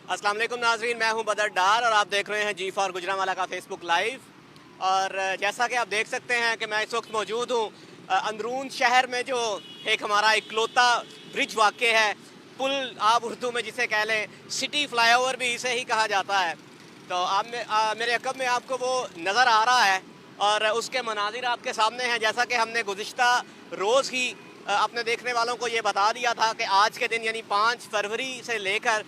अस्सलाम वालेकुम नाज़रीन, मैं हूं बदर डार और आप देख रहे हैं जी फॉर गुजरांवाला का फेसबुक लाइव। और जैसा कि आप देख सकते हैं कि मैं इस वक्त मौजूद हूं अंदरून शहर में, जो एक हमारा इकलौता ब्रिज वाक़ है, पुल आप उर्दू में जिसे कह लें, सिटी फ्लाईओवर भी इसे ही कहा जाता है। तो आप मेरे अक़ब में आपको वो नज़र आ रहा है और उसके मनाजिर आपके सामने हैं। जैसा कि हमने गुज़िश्ता रोज़ ही अपने देखने वालों को ये बता दिया था कि आज के दिन यानी 5 फरवरी से लेकर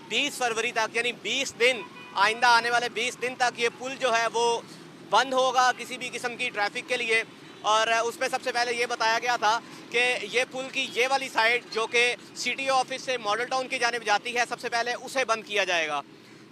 20 फरवरी तक, यानी 20 दिन, आइंदा आने वाले 20 दिन तक ये पुल जो है वो बंद होगा किसी भी किस्म की ट्रैफिक के लिए। और उसमें सबसे पहले ये बताया गया था कि ये पुल की ये वाली साइड जो कि सिटी ऑफिस से मॉडल टाउन की जानिब जाती है, सबसे पहले उसे बंद किया जाएगा।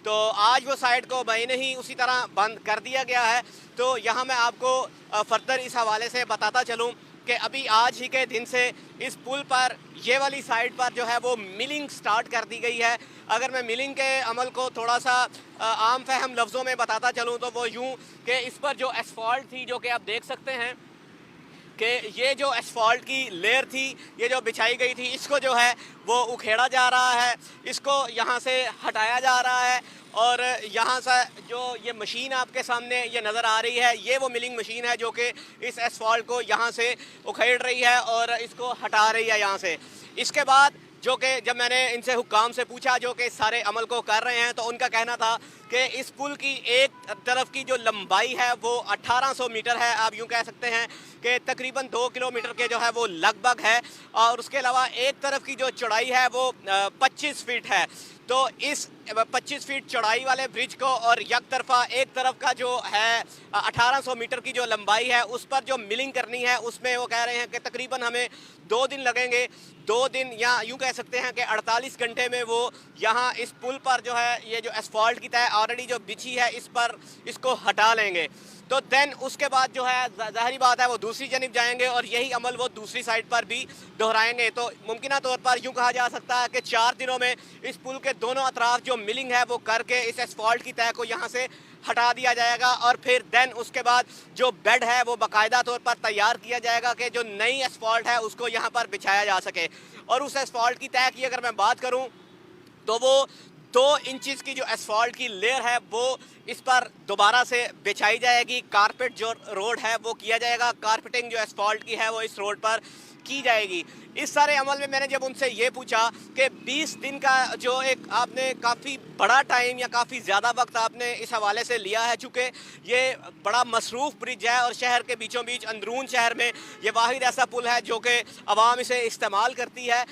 तो आज वो साइड को महीने ही उसी तरह बंद कर दिया गया है। तो यहाँ मैं आपको फर्दर इस हवाले से बताता चलूँ कि अभी आज ही के दिन से इस पुल पर ये वाली साइड पर जो है वो मिलिंग स्टार्ट कर दी गई है। अगर मैं मिलिंग के अमल को थोड़ा सा आम फहम लफ्ज़ों में बताता चलूँ तो वो यूँ कि इस पर जो एसफॉल्ट थी, जो कि आप देख सकते हैं कि ये जो एसफॉल्ट की लेयर थी, ये जो बिछाई गई थी, इसको जो है वो उखेड़ा जा रहा है, इसको यहाँ से हटाया जा रहा है। और यहाँ से जो ये मशीन आपके सामने ये नज़र आ रही है, ये वो मिलिंग मशीन है जो कि इस एसफॉल्ट को यहाँ से उखेड़ रही है और इसको हटा रही है यहाँ से। इसके बाद जो कि जब मैंने इनसे हुक्काम से पूछा जो कि इस सारे अमल को कर रहे हैं, तो उनका कहना था कि इस पुल की एक तरफ की जो लंबाई है वो 1800 मीटर है। आप यूँ कह सकते हैं कि तकरीबन 2 किलोमीटर के जो है वो लगभग है। और उसके अलावा एक तरफ की जो चौड़ाई है वो 25 फीट है। तो इस 25 फीट चौड़ाई वाले ब्रिज को और एक तरफ का जो है 1800 मीटर की जो लंबाई है, उस पर जो मिलिंग करनी है, उसमें वो कह रहे हैं कि तकरीबन हमें 2 दिन लगेंगे। 2 दिन या यूँ कह सकते हैं कि 48 घंटे में वो यहाँ इस पुल पर जो है ये जो एसफॉल्ट की तह ऑलरेडी जो बिछी है, इस पर इसको हटा लेंगे। तो देन उसके बाद जो है ज़ाहिरी बात है वो दूसरी जनिब जाएंगे और यही अमल वो दूसरी साइड पर भी दोहराएंगे। तो मुमकिन तौर पर यूँ कहा जा सकता है कि 4 दिनों में इस पुल के दोनों अतराफ जो मिलिंग है वो करके इस एसफॉल्ट की तह को यहाँ से हटा दिया जाएगा। और फिर देन उसके बाद जो बेड है वो बाकायदा तौर पर तैयार किया जाएगा कि जो नई एसफॉल्ट है उसको यहाँ पर बिछाया जा सके। और उस एसफॉल्ट की तह की अगर मैं बात करूँ तो वो 2 इंचज़ की जो एसफॉल्ट की लेयर है वो इस पर दोबारा से बिछाई जाएगी। कारपेट जो रोड है वो किया जाएगा, कारपेटिंग जो एसफॉल्ट की है वो इस रोड पर की जाएगी। इस सारे अमल में मैंने जब उनसे ये पूछा कि 20 दिन का जो एक आपने काफ़ी बड़ा टाइम या काफ़ी ज़्यादा वक्त आपने इस हवाले से लिया है, चूँकि ये बड़ा मसरूफ़ ब्रिज है और शहर के बीचों बीच अंदरून शहर में ये वाहिद ऐसा पुल है जो कि आवाम इसे इस्तेमाल करती है।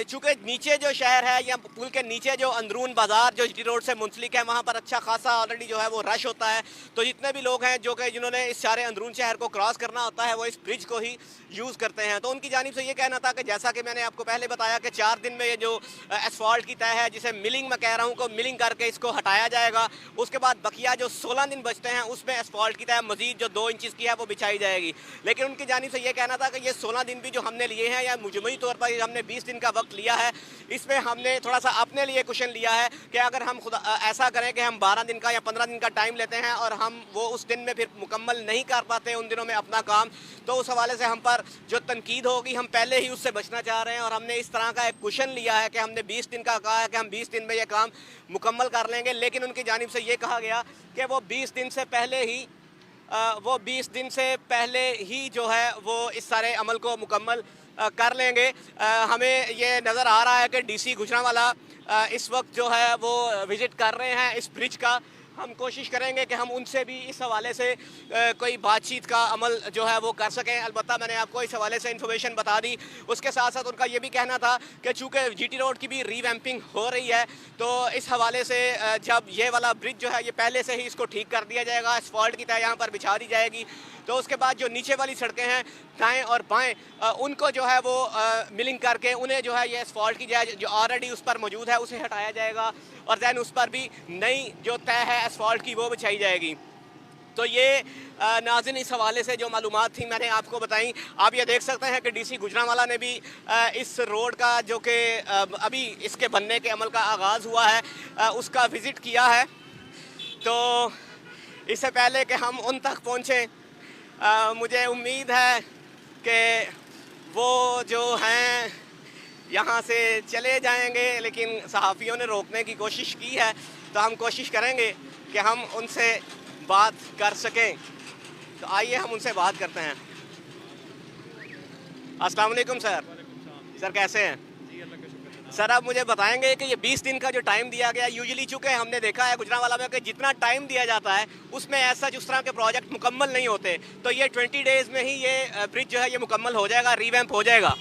चूँकि नीचे जो शहर है या पुल के नीचे जो अंदरून बाज़ार जो जीटी रोड से मुंसलिक है, वहाँ पर अच्छा खासा ऑलरेडी जो है वो रश होता है। तो जितने भी लोग हैं जो कि जिन्होंने इस सारे अंदरून शहर को क्रॉस करना होता है, वो इस ब्रिज को ही यूज़ करते हैं। तो उनकी जानिब से ये कहना था कि जैसा कि मैंने आपको पहले बताया कि 4 दिन में ये जो एसफॉल्ट की तह है, जिसे मिलिंग मैं कह रहा हूँ, को मिलिंग करके इसको हटाया जाएगा। उसके बाद बकिया जो 16 दिन बचते हैं उसमें एसफॉल्ट की तह मजीद जो 2 इंचज़ की है वो बिछाई जाएगी। लेकिन उनकी जानिब से ये कहना था कि ये 16 दिन भी जो हमने लिए हैं या मुजमई तौर पर हमने 20 दिन का वक्त लिया है, इसमें हमने थोड़ा सा अपने लिए क्वेश्चन लिया है कि अगर हम खुद ऐसा करें कि हम 12 दिन का या 15 दिन का टाइम लेते हैं और हम वो उस दिन में फिर मुकम्मल नहीं कर पाते उन दिनों में अपना काम, तो उस हवाले से हम पर जो तनकीद होगी, हम पहले ही उससे बचना चाह रहे हैं। और हमने इस तरह का एक क्वेश्चन लिया है कि हमने 20 दिन का कहा है कि हम 20 दिन में ये काम मुकम्मल कर लेंगे। लेकिन उनकी जानिब से ये कहा गया कि वो 20 दिन से पहले ही जो है वो इस सारे अमल को मुकम्मल कर लेंगे। हमें ये नज़र आ रहा है कि डीसी गुजरांवाला इस वक्त जो है वो विज़िट कर रहे हैं इस ब्रिज का। हम कोशिश करेंगे कि हम उनसे भी इस हवाले से कोई बातचीत का अमल जो है वो कर सकें। अलबत्ता मैंने आपको इस हवाले से इन्फॉर्मेशन बता दी। उसके साथ साथ उनका ये भी कहना था कि चूँकि जीटी रोड की भी रीवैम्पिंग हो रही है, तो इस हवाले से जब ये वाला ब्रिज जो है ये पहले से ही इसको ठीक कर दिया जाएगा, एसफॉल्ट की तह यहाँ पर बिछा दी जाएगी। तो उसके बाद जो नीचे वाली सड़कें हैं दाएँ और बाएँ, उनको जो है वो मिलिंग करके उन्हें जो है ये एसफॉल्ट की जाए जो ऑलरेडी उस पर मौजूद है उसे हटाया जाएगा। और दैन उस पर भी नई जो तह है एसफॉल्ट की वो बिछाई जाएगी। तो ये नाज़रीन इस हवाले से जो मालूमात थी मैंने आपको बताई। आप ये देख सकते हैं कि डीसी गुजरांवाला ने भी इस रोड का जो कि अभी इसके बनने के अमल का आगाज़ हुआ है उसका विज़िट किया है। तो इससे पहले कि हम उन तक पहुँचें, मुझे उम्मीद है कि वो जो हैं यहाँ से चले जाएंगे, लेकिन सहाफ़ियों ने रोकने की कोशिश की है, तो हम कोशिश करेंगे कि हम उनसे बात कर सकें। तो आइए हम उनसे बात करते हैं। अस्सलाम वालेकुम सर। सर कैसे हैं? सर आप मुझे बताएंगे कि ये 20 दिन का जो टाइम दिया गया, यूजुअली चूँकि हमने देखा है गुजरांवाला में कि जितना टाइम दिया जाता है उसमें ऐसा जिस तरह के प्रोजेक्ट मुकम्मल नहीं होते, तो ये 20 डेज़ में ही ये ब्रिज जो है ये मुकम्मल हो जाएगा, रीवैम्प हो जाएगा?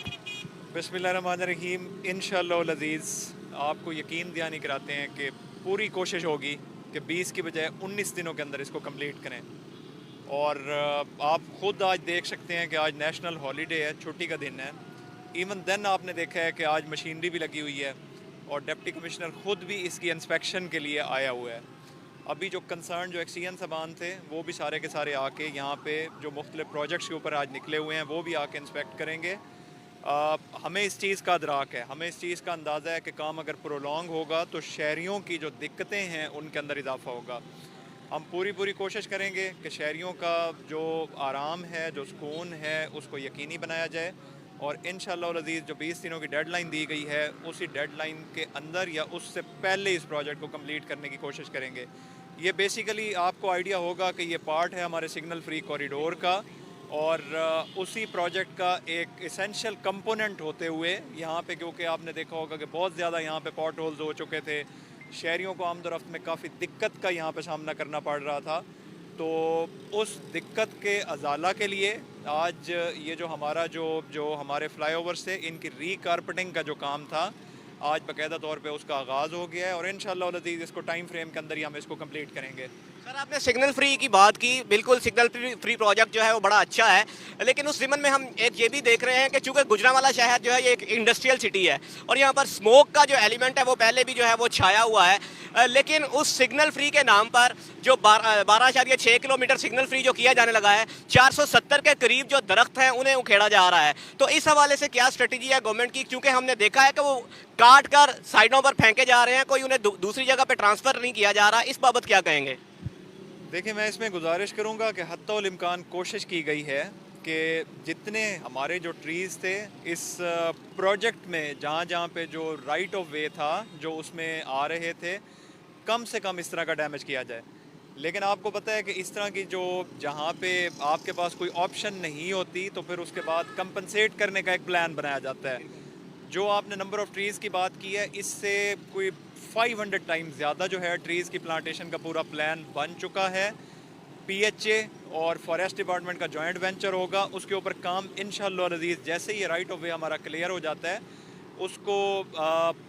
बिस्मिल्लाहिर्रहमानिर्रहीम। इंशाअल्लाह अज़ीज़ आपको यकीन दहानी कराते हैं कि पूरी कोशिश होगी कि 20 की बजाय 19 दिनों के अंदर इसको कंप्लीट करें। और आप ख़ुद आज देख सकते हैं कि आज नेशनल हॉलीडे है, छुट्टी का दिन है। इवन देन आपने देखा है कि आज मशीनरी भी लगी हुई है और डिप्टी कमिश्नर ख़ुद भी इसकी इंस्पेक्शन के लिए आया हुआ है। अभी जो कंसर्न जो एक्सीएन सामान थे वो भी सारे के सारे आके यहाँ पे जो मुख्तलिफ प्रोजेक्ट्स के ऊपर आज निकले हुए हैं वो भी आके इंस्पेक्ट करेंगे। हमें इस चीज़ का अदराक है, हमें इस चीज़ का अंदाज़ा है कि काम अगर प्रोलॉन्ग होगा तो शहरियों की जो दिक्कतें हैं उनके अंदर इजाफा होगा। हम पूरी कोशिश करेंगे कि शहरियों का जो आराम है, जो सुकून है, उसको यकीनी बनाया जाए। और इंशाअल्लाह अज़ीज़ जो 20 दिनों की डेडलाइन दी गई है उसी डेडलाइन के अंदर या उससे पहले इस प्रोजेक्ट को कंप्लीट करने की कोशिश करेंगे। ये बेसिकली आपको आइडिया होगा कि ये पार्ट है हमारे सिग्नल फ्री कॉरिडोर का और उसी प्रोजेक्ट का एक एसेंशियल कंपोनेंट होते हुए यहाँ पे, क्योंकि आपने देखा होगा कि बहुत ज़्यादा यहाँ पे पॉट होल्स हो चुके थे, शहरियों को आमदोरफ्त में काफ़ी दिक्कत का यहाँ पे सामना करना पड़ रहा था। तो उस दिक्कत के अजाला के लिए आज ये जो हमारा जो हमारे फ्लाईओवर्स थे इनकी रीकारपेटिंग का जो काम था आज बाकायदा तौर पे उसका आगाज़ हो गया है और इंशाअल्लाह अज़ीज़ इसको टाइम फ्रेम के अंदर ही हम इसको कंप्लीट करेंगे। सर आपने सिग्नल फ्री की बात की, बिल्कुल सिग्नल फ्री प्रोजेक्ट जो है वो बड़ा अच्छा है, लेकिन उस ज़िमन में हम एक ये भी देख रहे हैं कि चूँकि गुजरांवाला शहर जो है ये एक इंडस्ट्रियल सिटी है और यहाँ पर स्मोक का जो एलिमेंट है वो पहले भी जो है वो छाया हुआ है, लेकिन उस सिग्नल फ्री के नाम पर जो 12.6 किलोमीटर सिग्नल फ्री जो किया जाने लगा है, 470 के करीब जो दरख्त हैं उन्हें उखेड़ा जा रहा है। तो इस हवाले से क्या स्ट्रेटजी है गवर्नमेंट की, क्योंकि हमने देखा है कि वो काट कर साइडों पर फेंके जा रहे हैं, कोई उन्हें दूसरी जगह पर ट्रांसफ़र नहीं किया जा रहा, इस बाबत क्या कहेंगे? देखिए, मैं इसमें गुजारिश करूँगा कि हत्तोल इम्कान कोशिश की गई है कि जितने हमारे जो ट्रीज़ थे इस प्रोजेक्ट में जहाँ पे जो राइट ऑफ वे था जो उसमें आ रहे थे, कम से कम इस तरह का डैमेज किया जाए। लेकिन आपको पता है कि इस तरह की जो जहाँ पे आपके पास कोई ऑप्शन नहीं होती तो फिर उसके बाद कंपनसेट करने का एक प्लान बनाया जाता है। जो आपने नंबर ऑफ़ ट्रीज़ की बात की है, इससे कोई 500 टाइम्स ज़्यादा जो है ट्रीज़ की प्लांटेशन का पूरा प्लान बन चुका है। पीएचए और फॉरेस्ट डिपार्टमेंट का जॉइंट वेंचर होगा, उसके ऊपर काम इंशाअल्लाह अज़ीज़ जैसे ही राइट ऑफ वे हमारा क्लियर हो जाता है उसको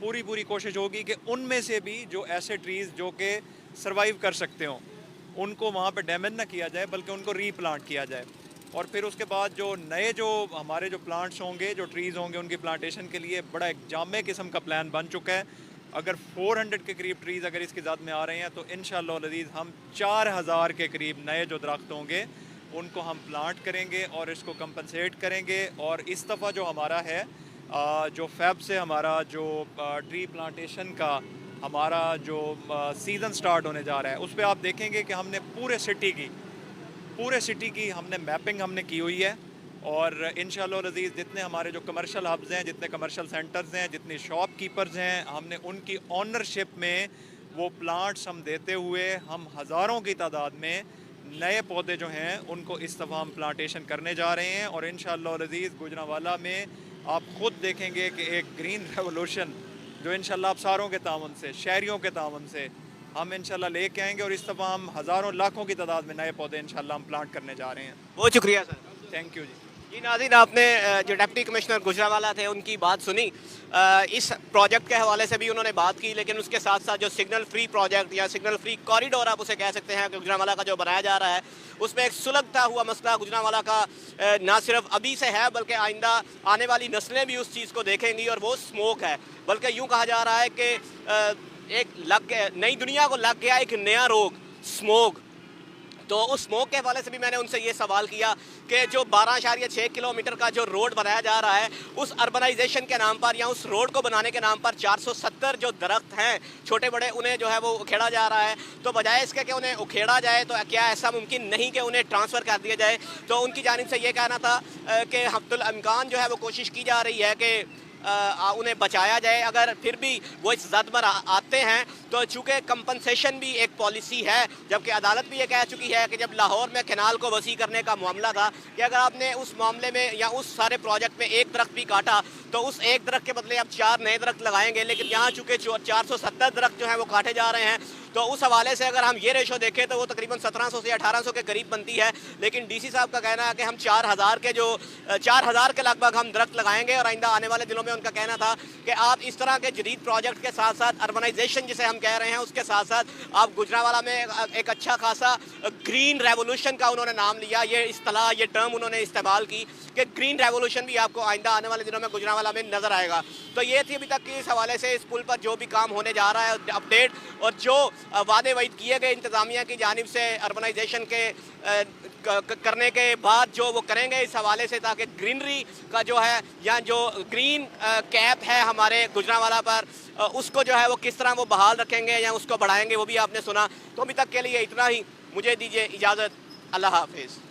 पूरी कोशिश होगी कि उनमें से भी जो ऐसे ट्रीज़ जो कि सर्वाइव कर सकते हों उनको वहाँ पे डैमेज ना किया जाए बल्कि उनको रीप्लांट किया जाए। और फिर उसके बाद जो नए जो हमारे जो प्लांट्स होंगे, जो ट्रीज़ होंगे, उनकी प्लांटेशन के लिए बड़ा एक जामे किस्म का प्लान बन चुका है। अगर 400 के करीब ट्रीज़ अगर इसकी ज़ात में आ रहे हैं तो इंशाअल्लाह अज़ीज़ हम 4000 के करीब नए जो दरख्त होंगे उनको हम प्लांट करेंगे और इसको कंपनसेट करेंगे। और इस दफ़ा जो हमारा है जो फ़ेब से हमारा जो ट्री प्लांटेशन का हमारा जो सीज़न स्टार्ट होने जा रहा है उस पर आप देखेंगे कि हमने पूरे सिटी की हमने मैपिंग हमने की हुई है। और इंशाअल्लाह अज़ीज़ जितने हमारे जो कमर्शियल हब्स हैं, जितने कमर्शियल सेंटर्स हैं, जितनी शॉपकीपर्स हैं, हमने उनकी ओनरशिप में वो प्लांट्स हम देते हुए हम हज़ारों की तादाद में नए पौधे जो हैं उनको इस दफ़ा हम प्लांटेशन करने जा रहे हैं। और इंशाअल्लाह अज़ीज़ गुजरांवाला में आप ख़ुद देखेंगे कि एक ग्रीन रेवोल्यूशन जो इंशाअल्लाह आप सारों के तावन से, शहरियों के तावन से हम इंशाअल्लाह लेके आएंगे और इस दफ़ा हम हज़ारों लाखों की तादाद में नए पौधे इंशाअल्लाह हम प्लांट करने जा रहे हैं। बहुत शुक्रिया सर। थैंक यू जी। जी नाज़रीन, आपने जो डिप्टी कमिश्नर गुजरांवाला थे उनकी बात सुनी। इस प्रोजेक्ट के हवाले से भी उन्होंने बात की, लेकिन उसके साथ साथ जो सिग्नल फ्री प्रोजेक्ट या सिग्नल फ्री कॉरिडोर आप उसे कह सकते हैं कि गुजरांवाला का जो बनाया जा रहा है उसमें एक सुलगता हुआ मसला गुजरांवाला का ना सिर्फ अभी से है बल्कि आइंदा आने वाली नस्लें भी उस चीज़ को देखेंगी, और वो स्मोक है। बल्कि यूँ कहा जा रहा है कि एक नई दुनिया को लग गया एक नया रोग, स्मोक। तो उस स्मोक के हवाले से भी मैंने उनसे ये सवाल किया कि जो 12.6 किलोमीटर का जो रोड बनाया जा रहा है उस अर्बनाइजेशन के नाम पर या उस रोड को बनाने के नाम पर 470 जो दरख्त हैं छोटे बड़े उन्हें जो है वो उखेड़ा जा रहा है। तो बजाय इसके कि उन्हें उखेड़ा जाए तो क्या ऐसा मुमकिन नहीं कि उन्हें ट्रांसफ़र कर दिया जाए? तो उनकी जानिब से ये कहना था कि हफ्तुल इम्कान जो है वो कोशिश की जा रही है कि उन्हें बचाया जाए। अगर फिर भी वो इस जद में आते हैं तो चूँकि कंपनसेशन भी एक पॉलिसी है, जबकि अदालत भी ये कह चुकी है कि जब लाहौर में कैनाल को वसी करने का मामला था कि अगर आपने उस मामले में या उस सारे प्रोजेक्ट में एक दरख्त भी काटा तो उस एक दरख्त के बदले आप 4 नए दरख्त लगाएंगे, लेकिन यहाँ चूँकि 470 दरख्त जो हैं वो काटे जा रहे हैं, तो उस हवाले से अगर हम ये रेशो देखें तो वो तकरीबन 1700 से 1800 के करीब बनती है। लेकिन डीसी साहब का कहना है कि हम 4000 के लगभग हम दरख्त लगाएंगे और आइंदा आने वाले दिनों में उनका कहना था कि आप इस तरह के जदीद प्रोजेक्ट के साथ साथ अर्बनाइजेशन जिसे हम कह रहे हैं उसके साथ साथ आप गुजरांवाला में एक अच्छा खासा ग्रीन रेवोल्यूशन का उन्होंने नाम लिया, ये इस्तेलाह ये टर्म उन्होंने इस्तेमाल की कि ग्रीन रेवोल्यूशन भी आपको आइंदा आने वाले दिनों में गुजरांवाला में नज़र आएगा। तो ये थी अभी तक की इस हवाले से इस पुल पर जो भी काम होने जा रहा है अपडेट, और जो वादे वईद किए गए इंतज़ामिया की जानिब से अर्बनाइजेशन के करने के बाद जो वो करेंगे इस हवाले से, ताकि ग्रीनरी का जो है या जो ग्रीन कैप है हमारे गुजरांवाला पर उसको जो है वो किस तरह वो बहाल रखेंगे या उसको बढ़ाएंगे, वो भी आपने सुना। तो अभी तक के लिए इतना ही, मुझे दीजिए इजाज़त, अल्लाह हाफिज़।